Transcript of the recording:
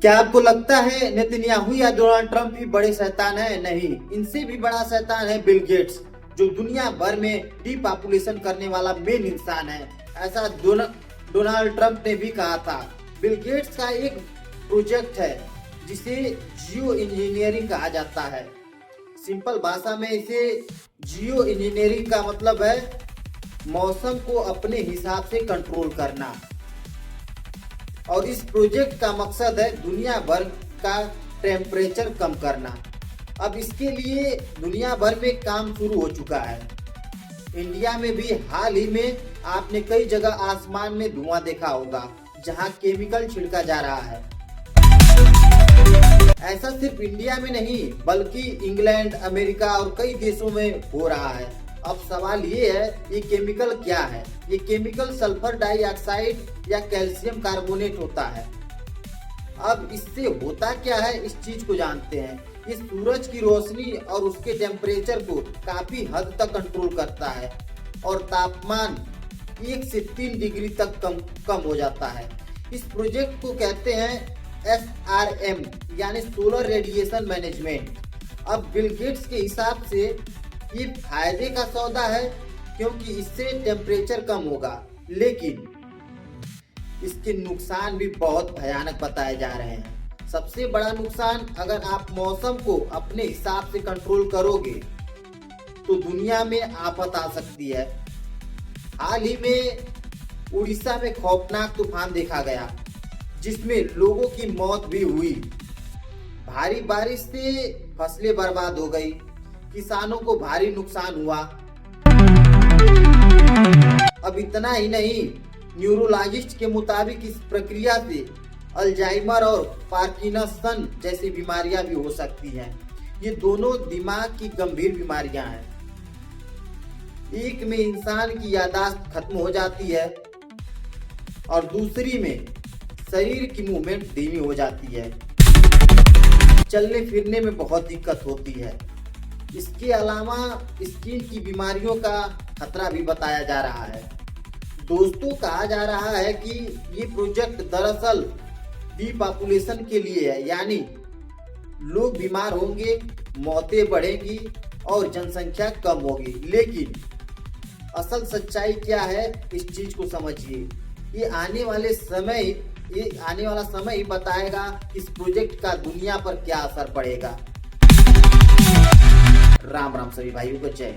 क्या आपको लगता है नेतन्याहू या डोनाल्ड ट्रंप ही बड़े शैतान है? नहीं, इनसे भी बड़ा शैतान है बिल गेट्स, जो दुनिया भर में डिपॉपुलेशन करने वाला मेन इंसान है। ऐसा डोनाल्ड ट्रंप ने भी कहा था। बिल गेट्स का एक प्रोजेक्ट है जिसे जियो इंजीनियरिंग कहा जाता है। सिंपल भाषा में इसे जियो इंजीनियरिंग का मतलब है मौसम को अपने हिसाब से कंट्रोल करना। और इस प्रोजेक्ट का मकसद है दुनिया भर का टेम्परेचर कम करना। अब इसके लिए दुनिया भर में काम शुरू हो चुका है। इंडिया में भी हाल ही में आपने कई जगह आसमान में धुआं देखा होगा जहां केमिकल छिड़का जा रहा है। ऐसा सिर्फ इंडिया में नहीं बल्कि इंग्लैंड, अमेरिका और कई देशों में हो रहा है। अब सवाल ये है, ये केमिकल क्या है? ये केमिकल सल्फर डाइऑक्साइड या कैल्शियम कार्बोनेट होता है। अब इससे होता क्या है, इस चीज को जानते हैं। ये सूरज की रोशनी और उसके टेम्परेचर को काफी हद तक कंट्रोल करता है और तापमान 1 से 3 डिग्री तक कम हो जाता है। इस प्रोजेक्ट को कहते हैं SRM यानी सोलर रेडिएशन मैनेजमेंट। अब बिल गेट्स के हिसाब से ये फायदे का सौदा है क्योंकि इससे टेम्परेचर कम होगा, लेकिन इसके नुकसान भी बहुत भयानक बताए जा रहे हैं। सबसे बड़ा नुकसान, अगर आप मौसम को अपने हिसाब से कंट्रोल करोगे तो दुनिया में आफत आ सकती है। हाल ही में उड़ीसा में खौफनाक तूफान देखा गया जिसमें लोगों की मौत भी हुई। भारी बारिश से फसलें बर्बाद हो गई, किसानों को भारी नुकसान हुआ। अब इतना ही नहीं, न्यूरोलॉजिस्ट के मुताबिक इस प्रक्रिया से अल्जाइमर और पार्किंसन जैसी बीमारियां भी हो सकती हैं। ये दोनों दिमाग की गंभीर बीमारियां हैं। एक में इंसान की याददाश्त खत्म हो जाती है और दूसरी में शरीर की मूवमेंट धीमी हो जाती है। चलने फिरने में बहुत दिक्कत होती है। इसके अलावा स्किन की बीमारियों का खतरा भी बताया जा रहा है। दोस्तों, कहा जा रहा है कि ये प्रोजेक्ट दरअसल डिपॉपुलेशन के लिए है, यानी लोग बीमार होंगे, मौतें बढ़ेंगी और जनसंख्या कम होगी। लेकिन असल सच्चाई क्या है, इस चीज को समझिए। ये आने वाला समय ही बताएगा इस प्रोजेक्ट का दुनिया पर क्या असर पड़ेगा। राम राम सभी भाइयों को जय।